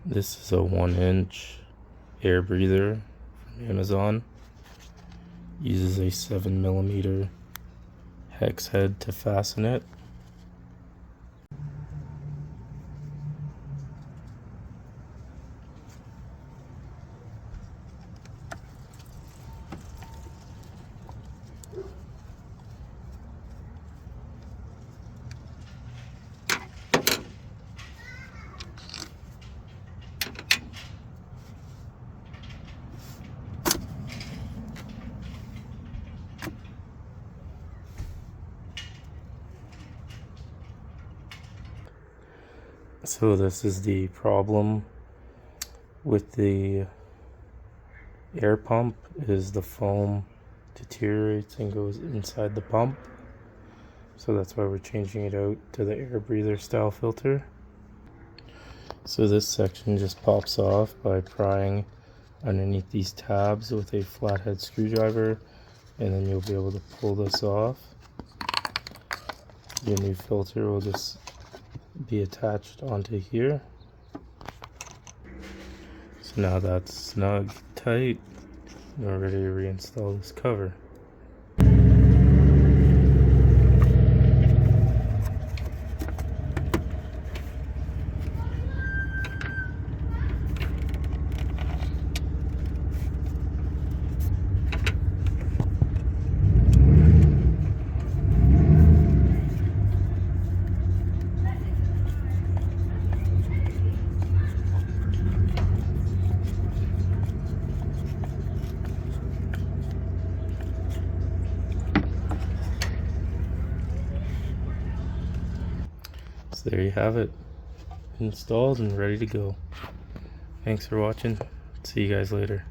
This is a 1-inch air breather from Amazon. Uses a 7mm hex head to fasten it. So this is the problem with the air pump, is the foam deteriorates and goes inside the pump. So that's why we're changing it out to the air breather style filter. So this section just pops off by prying underneath these tabs with a flathead screwdriver, and then you'll be able to pull this off. Your new filter will just be attached onto here. So now that's snug, tight, and we're ready to reinstall this cover. So there you have it, installed and ready to go. Thanks for watching. See you guys later.